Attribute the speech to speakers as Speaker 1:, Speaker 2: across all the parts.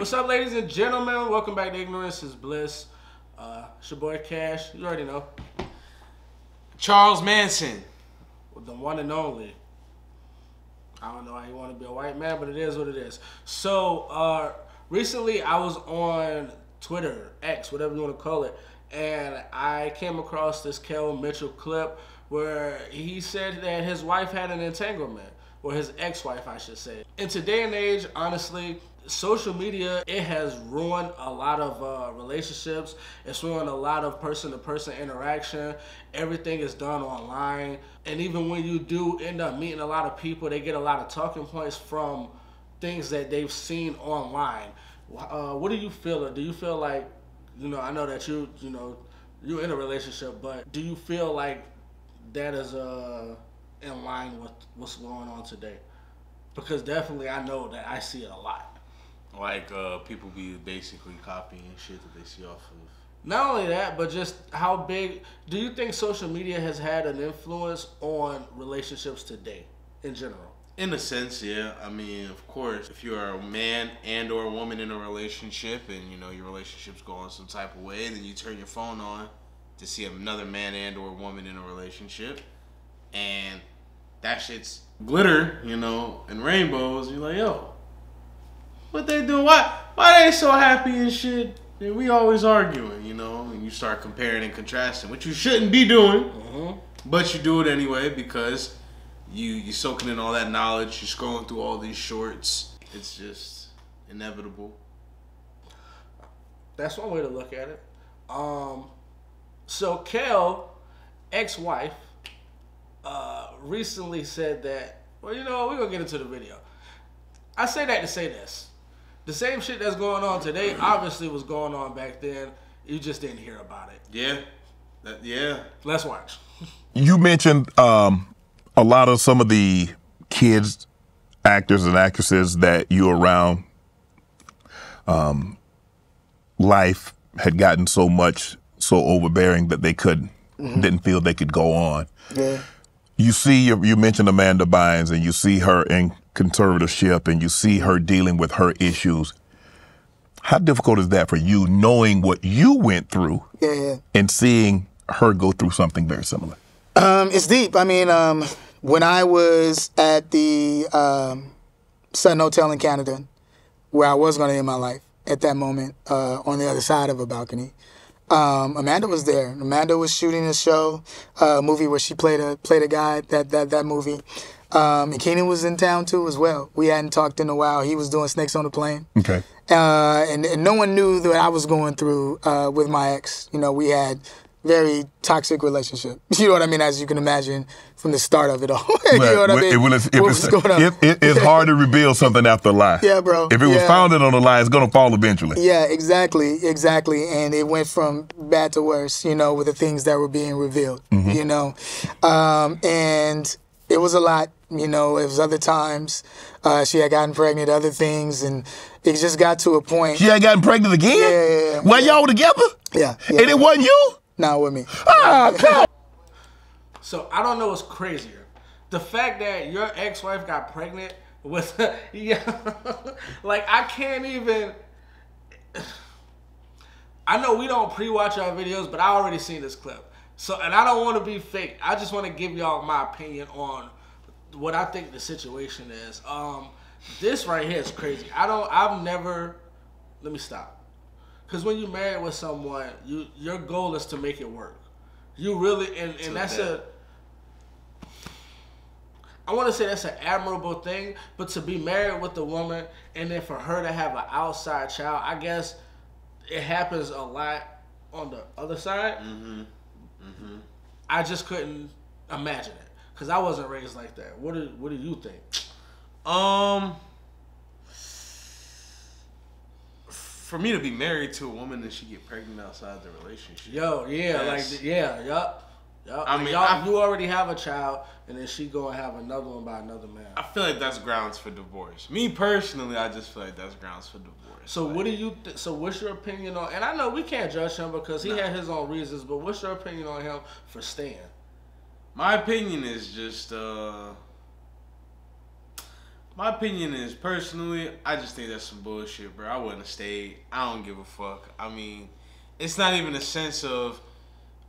Speaker 1: What's up, ladies and gentlemen? Welcome back to Ignorance is Bliss. It's your boy Cash. You already know.
Speaker 2: Charles Manson.
Speaker 1: The one and only. I don't know how you want to be a white man, but it is what it is. So, recently I was on Twitter, X, whatever you want to call it, and I came across this Kel Mitchell clip where he said that his wife had an entanglement, or his ex-wife, I should say. In today's and age, honestly, social media, it has ruined a lot of relationships. It's ruined a lot of person-to-person interaction. Everything is done online. And even when you do end up meeting a lot of people, they get a lot of talking points from things that they've seen online. What do you feel? Do you feel like, I know that you're in a relationship, but do you feel like that is in line with what's going on today? Because definitely I know that I see it a lot.
Speaker 2: Like people be basically copying shit that they see off of.
Speaker 1: Not only that, but just how big do you think social media has had an influence on relationships today in general?
Speaker 2: In a sense, yeah. I mean, of course, if you're a man and or a woman in a relationship and your relationship's going some type of way, then you turn your phone on to see another man and or woman in a relationship, and that shit's glitter, and rainbows. You're like, yo, what they doing? Why they so happy and shit? And we always arguing, and you start comparing and contrasting, which you shouldn't be doing, but you do it anyway because you soaking in all that knowledge. You're scrolling through all these shorts. It's just inevitable.
Speaker 1: That's one way to look at it. So Kel, ex-wife, recently said that, well, we're going to get into the video. I say that to say this. The same shit that's going on today obviously was going on back then. You just didn't hear about it.
Speaker 2: Yeah. Yeah.
Speaker 1: Let's watch.
Speaker 3: You mentioned a lot of some of the kids, actors and actresses that you were around. Life had gotten so overbearing that they didn't feel they could go on.
Speaker 4: Yeah.
Speaker 3: You mentioned Amanda Bynes, and you see her in conservatorship, and you see her dealing with her issues. How difficult is that for you, knowing what you went through and seeing her go through something very similar?
Speaker 4: It's deep. I mean, when I was at the Sutton Hotel in Canada, where I was going to end my life at that moment, on the other side of a balcony, Amanda was there. Amanda was shooting a show, a movie where she played a guy, that movie. And Keenan was in town too as well. We hadn't talked in a while. He was doing Snakes on a Plane.
Speaker 3: Okay.
Speaker 4: And no one knew that I was going through with my ex. We had very toxic relationship. You know what I mean? As you can imagine from the start of it all. You know what I mean?
Speaker 3: It's hard to reveal something after a lie.
Speaker 4: Yeah, bro.
Speaker 3: If it was founded on a lie, it's going to fall eventually.
Speaker 4: Yeah, exactly. And it went from bad to worse, with the things that were being revealed, and it was a lot, it was other times. She had gotten pregnant, other things, and it just got to a point.
Speaker 3: She had gotten pregnant again?
Speaker 4: Yeah.
Speaker 3: While y'all were together?
Speaker 4: Yeah.
Speaker 3: And it wasn't you?
Speaker 4: Not with me.
Speaker 1: So I don't know what's crazier. The fact that your ex-wife got pregnant with, like I can't even, I know we don't pre-watch our videos, but I already seen this clip. So, and I don't want to be fake. I just want to give y'all my opinion on what I think the situation is. This right here is crazy. Let me stop. Because when you're married with someone, your goal is to make it work. You really, and that's I want to say that's an admirable thing, but to be married with a woman and then for her to have an outside child, I guess it happens a lot on the other side. I just couldn't imagine it because I wasn't raised like that. What do you think?
Speaker 2: For me to be married to a woman and she get pregnant outside the relationship.
Speaker 1: Yup. I mean, you already have a child, and then she go and have another one by another man.
Speaker 2: I feel like that's grounds for divorce. Me personally, I just feel like that's grounds for divorce.
Speaker 1: So what do you? So what's your opinion on? And I know we can't judge him because he had his own reasons, but what's your opinion on him for staying?
Speaker 2: My opinion is just My opinion is, personally, I just think that's some bullshit, bro. I wouldn't have stayed. I don't give a fuck. I mean, it's not even a sense of,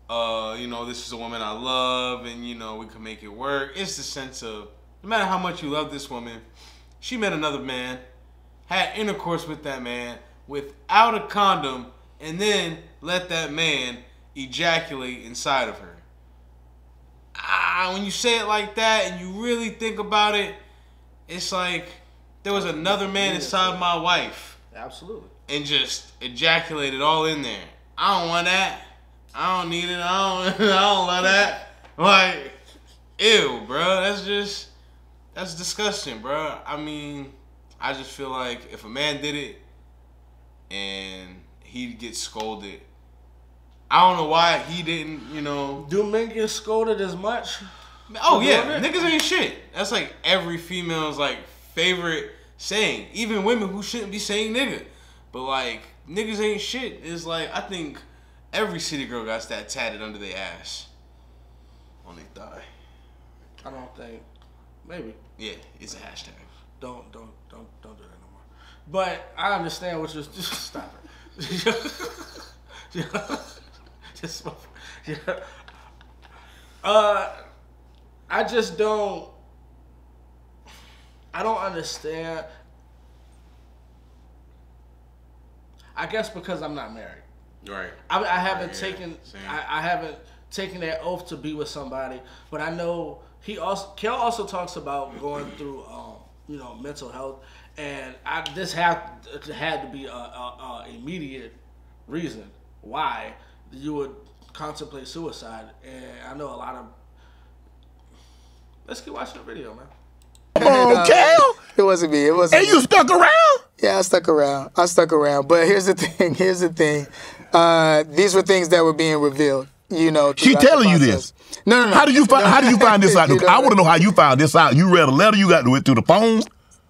Speaker 2: this is a woman I love and, we can make it work. It's the sense of, no matter how much you love this woman, she met another man, had intercourse with that man without a condom, and then let that man ejaculate inside of her. When you say it like that and you really think about it, it's like there was another man inside my wife.
Speaker 1: Absolutely.
Speaker 2: And just ejaculated all in there. I don't want that. I don't need it. I don't love that. Like, ew, bro. That's disgusting, bro. I mean, I just feel like if a man did it and he'd get scolded, I don't know why he didn't,
Speaker 1: Do men get scolded as much?
Speaker 2: Oh yeah, niggas ain't shit. That's like every female's like favorite saying. Even women who shouldn't be saying nigga. But like, niggas ain't shit. It's like, I think every city girl got that tatted under their ass. On their thigh.
Speaker 1: I don't think. Maybe.
Speaker 2: Yeah, it's a hashtag.
Speaker 1: Don't do that no more. But I understand what you're. Just stop it. Just. I just don't. I don't understand. I guess because I'm not married.
Speaker 2: Right.
Speaker 1: I haven't taken. I haven't taken that oath to be with somebody, but I know Kel also talks about going through mental health, and this had to be a immediate reason why you would contemplate suicide, and I know a lot of. Let's keep watching the video, man.
Speaker 3: Oh, Kel!
Speaker 4: It wasn't me. It wasn't.
Speaker 3: And you stuck around?
Speaker 4: Yeah, I stuck around. But here's the thing. These were things that were being revealed.
Speaker 3: She telling you this?
Speaker 4: No.
Speaker 3: How did you find this out? I want to know how you found this out. You read a letter. You got to it through the phone.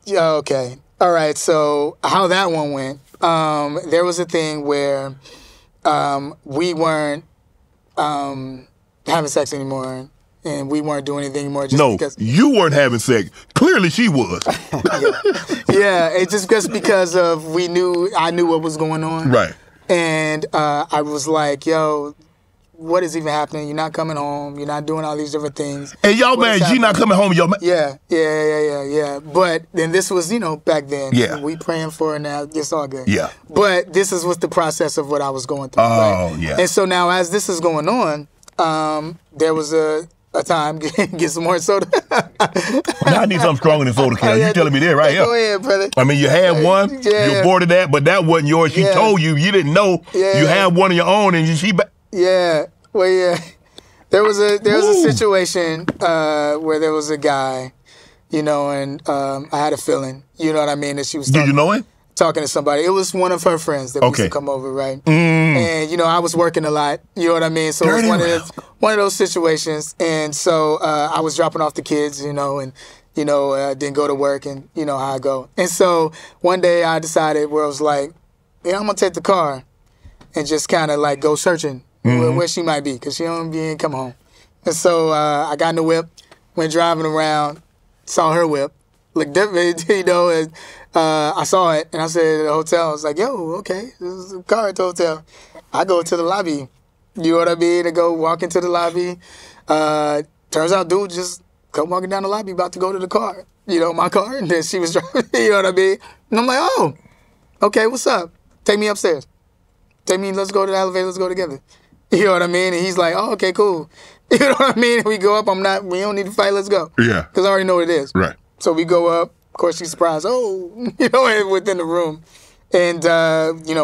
Speaker 4: Yeah. Okay. All right. So how that one went? There was a thing where we weren't having sex anymore. And we weren't doing anything anymore because
Speaker 3: you weren't having sex. Clearly she was.
Speaker 4: Yeah, it's just because of I knew what was going on.
Speaker 3: Right.
Speaker 4: And I was like, yo, what is even happening? You're not coming home. You're not doing all these different things.
Speaker 3: And y'all man, you not coming home. Y'all man.
Speaker 4: Yeah. But then this was, back then.
Speaker 3: Yeah.
Speaker 4: We praying for her now. It's all good.
Speaker 3: Yeah.
Speaker 4: But this is what the process of what I was going through.
Speaker 3: Oh,
Speaker 4: right?
Speaker 3: yeah.
Speaker 4: And so now as this is going on, there was a time, get some more soda.
Speaker 3: Now I need something stronger than soda, Kel. You telling me that right here.
Speaker 4: Go ahead, brother.
Speaker 3: I mean, you had one, you aborted that, but that wasn't yours. She told you didn't know you had one of your own, and she.
Speaker 4: Yeah, well, yeah. There was a situation where there was a guy, and I had a feeling, you know what I mean, that she was.
Speaker 3: Did you know him?
Speaker 4: Talking to somebody. It was one of her friends that used to come over, right? And I was working a lot. You know what I mean? So it was one of those situations. And so I was dropping off the kids, and didn't go to work, and how I go. And so one day I decided where I was like, I'm gonna take the car and just kind of like go searching where she might be, because she ain't come home. And so I got in the whip, went driving around, saw her whip, looked different, and I saw it, and I said at the hotel, I was like, yo, okay, this is a car at the hotel. I go to the lobby, you know what I mean? I go walk into the lobby. Turns out dude just come walking down the lobby about to go to the car, my car, and then she was driving, you know what I mean? And I'm like, oh, okay, what's up? Take me upstairs. Let's go to the elevator, let's go together. You know what I mean? And he's like, oh, okay, cool. You know what I mean? And we go up, we don't need to fight, let's go.
Speaker 3: Yeah.
Speaker 4: Because I already know what it is.
Speaker 3: Right.
Speaker 4: So we go up. Of course, she's surprised. Oh, within the room. And,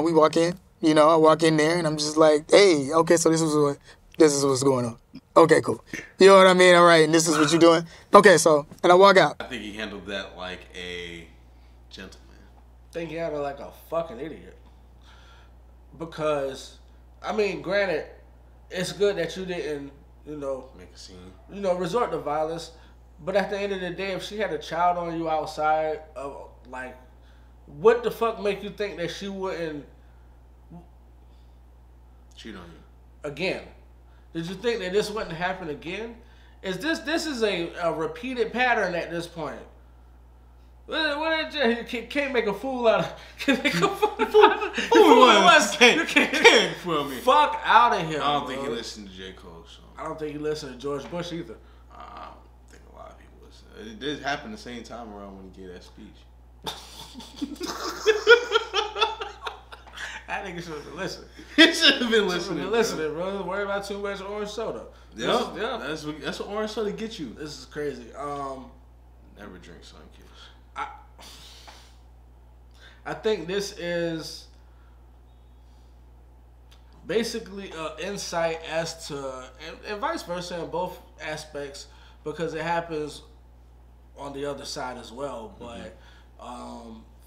Speaker 4: we walk in. I walk in there, and I'm just like, hey, okay, so this is what's going on. Okay, cool. You know what I mean? All right, and this is what you're doing? Okay, so, and I walk out.
Speaker 2: I think he handled that like a gentleman.
Speaker 1: I think he handled like a fucking idiot. Because, I mean, granted, it's good that you didn't,
Speaker 2: make a scene.
Speaker 1: Resort to violence. But at the end of the day, if she had a child on you outside of, like, what the fuck make you think that she wouldn't
Speaker 2: cheat on you
Speaker 1: again? Did you think that this wouldn't happen again? This is a repeated pattern at this point? What you can't make a fool out of. Can't make a fool out of.
Speaker 2: You can't fool me.
Speaker 1: Fuck out of here.
Speaker 2: I don't think he listened to J. Cole. So.
Speaker 1: I don't think he listened to George Bush either.
Speaker 2: I don't think a lot of people listen. It did happen the same time around when he gave that speech.
Speaker 1: That nigga should have been listening.
Speaker 2: He should have been listening.
Speaker 1: Listening, bro. Worry about too much orange soda.
Speaker 2: Yeah, that's what orange soda get you.
Speaker 1: This is crazy.
Speaker 2: Never drink Sunkiss.
Speaker 1: I think this is basically an insight as to, and vice versa in both aspects, because it happens on the other side as well. But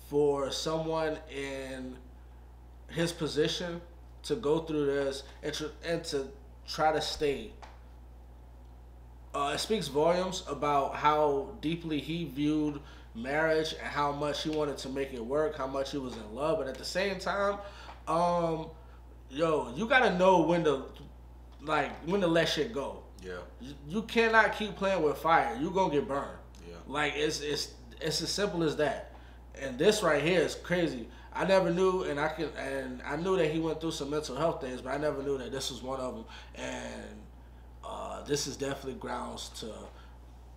Speaker 1: for someone in his position to go through this and to try to stay, it speaks volumes about how deeply he viewed marriage and how much he wanted to make it work, how much he was in love. But at the same time, you gotta know when to let shit go.
Speaker 2: Yeah.
Speaker 1: You cannot keep playing with fire. You gonna get burned.
Speaker 2: Yeah.
Speaker 1: Like it's as simple as that. And this right here is crazy. I never knew, and I knew that he went through some mental health things, but I never knew that this was one of them. And this is definitely grounds to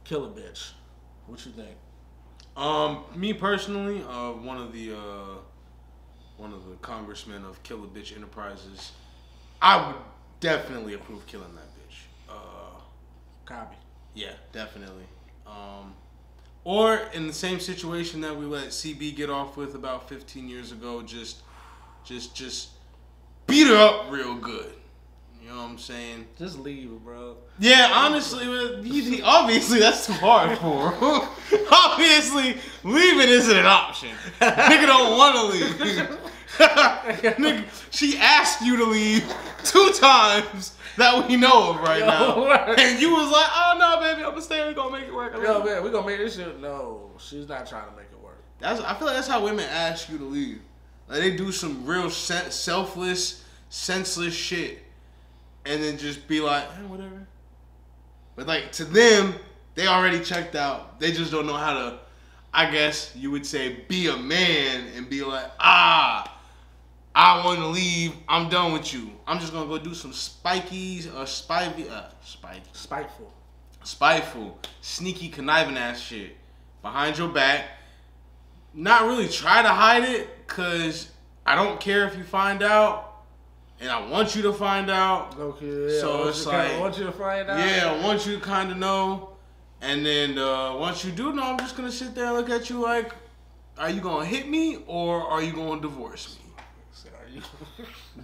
Speaker 1: kill a bitch. What you think?
Speaker 2: Me personally, one of the congressmen of Kill a Bitch Enterprises, I would definitely approve killing that bitch.
Speaker 1: Copy.
Speaker 2: Yeah, definitely. Or in the same situation that we let CB get off with about 15 years ago, just beat her up real good. You know what I'm saying?
Speaker 1: Just leave, bro.
Speaker 2: Yeah, honestly, obviously that's too hard for him. Obviously, leaving isn't an option. Nigga don't want to leave. Nigga, she asked you to leave 2 times that we know of right now. And you was like, oh no, baby, I'm gonna stay. We're gonna make it work.
Speaker 1: Yo, man, we're gonna make this shit. No, she's not trying to make it work.
Speaker 2: I feel like that's how women ask you to leave. Like, they do some real selfless, senseless shit. And then just be like, whatever. But like, to them, they already checked out. They just don't know how to, I guess you would say, be a man and be like, I want to leave. I'm done with you. I'm just going to go do some spiteful, sneaky, conniving ass shit behind your back. Not really try to hide it, because I don't care if you find out. And I want you to find out.
Speaker 1: Okay, yeah.
Speaker 2: So it's like,
Speaker 1: I want you to find out.
Speaker 2: Yeah, I want you to kind of know. And then once you do know, I'm just going to sit there and look at you like, are you going to hit me or are you going to divorce me?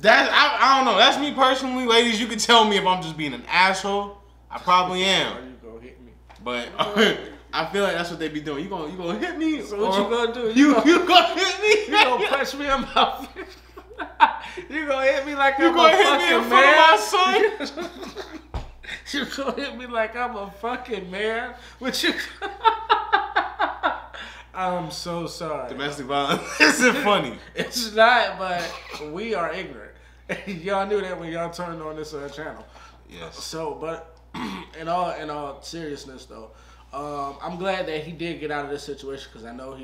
Speaker 2: I don't know. That's me personally. Ladies, you can tell me if I'm just being an asshole. I probably am.
Speaker 1: Are you going to hit me?
Speaker 2: But I feel like that's what they be doing. You gonna hit me?
Speaker 1: So what you going to do?
Speaker 2: You gonna hit me?
Speaker 1: You going to punch me in my face? You gonna hit me like I'm a
Speaker 2: fucking
Speaker 1: fucking
Speaker 2: man? You gonna hit me in front of my son?
Speaker 1: You gonna hit me like I'm a fucking man? What you? I'm so sorry.
Speaker 2: Domestic violence isn't funny.
Speaker 1: It's not, but we are ignorant. Y'all knew that when y'all turned on this channel.
Speaker 2: Yes.
Speaker 1: So, but in all seriousness though, I'm glad that he did get out of this situation, because I know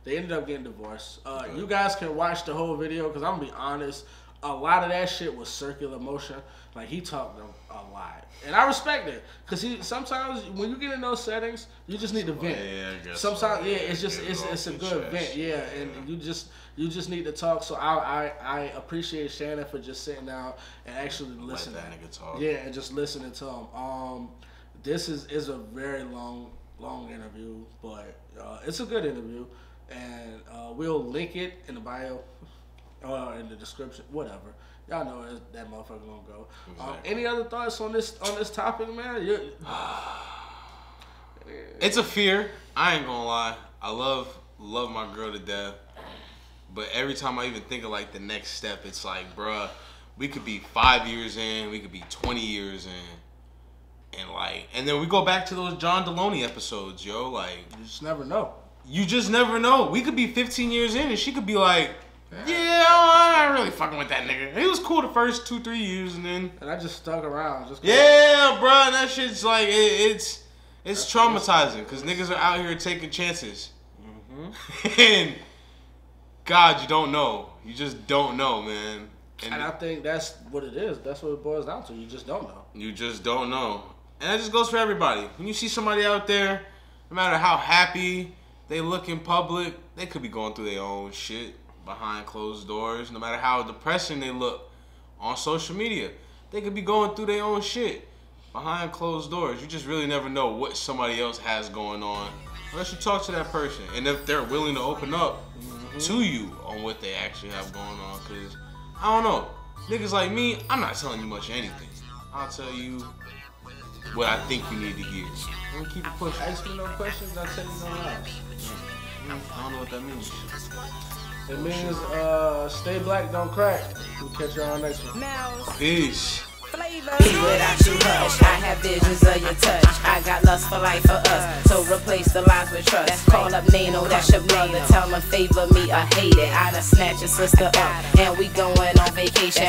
Speaker 1: they ended up getting divorced. You guys can watch the whole video, because I'm going to be honest, a lot of that shit was circular motion. Like, he talked a lot. And I respect it, because sometimes when you get in those settings, you just need to vent.
Speaker 2: Yeah, I guess.
Speaker 1: Sometimes, it's a good vent. Yeah, and you just need to talk. So I appreciate Shannon for just sitting down and actually listening.
Speaker 2: Let that nigga talk.
Speaker 1: Yeah, and just listening to him. This is a very long interview, but it's a good interview. And we'll link it in the bio or in the description, whatever. Y'all know where that motherfucker gonna go.
Speaker 2: Exactly.
Speaker 1: Any other thoughts on this topic, man?
Speaker 2: It's a fear. I ain't gonna lie. I love my girl to death. But every time I even think of like the next step, it's like, bruh, we could be 5 years in, we could be 20 years in. And then we go back to those John Deloney episodes, yo. Like,
Speaker 1: You just never know.
Speaker 2: You just never know. We could be 15 years in and she could be like, yeah, I ain't really fucking with that nigga. He was cool the first 2-3 years, and then
Speaker 1: I just stuck around.
Speaker 2: Yeah, bro, that shit's like it's traumatizing, because niggas are out here taking chances.
Speaker 1: Mm-hmm.
Speaker 2: And God, you don't know. You just don't know, man.
Speaker 1: And I think that's what it is. That's what it boils down to. You just don't know.
Speaker 2: You just don't know. And that just goes for everybody. When you see somebody out there, no matter how happy they look in public, they could be going through their own shit behind closed doors. No matter how depressing they look on social media, they could be going through their own shit behind closed doors. You just really never know what somebody else has going on unless you talk to that person. And if they're willing to open up to you on what they actually have going on. Because, I don't know, niggas like me, I'm not telling you much of anything. I'll tell you what I think you need to hear. I'm gonna keep it pushing.
Speaker 1: Ask me no questions, I'll tell you no lies.
Speaker 2: I don't know what that means.
Speaker 1: It means stay black, don't crack. We'll catch you on next one.
Speaker 2: Peace.
Speaker 5: Without you hush, I have visions of your touch. I got lust for life for us, so replace the lies with trust. Call up Nino, that's your brother. Tell him favor me or hate it. I done snatch your sister up, and we going on vacation.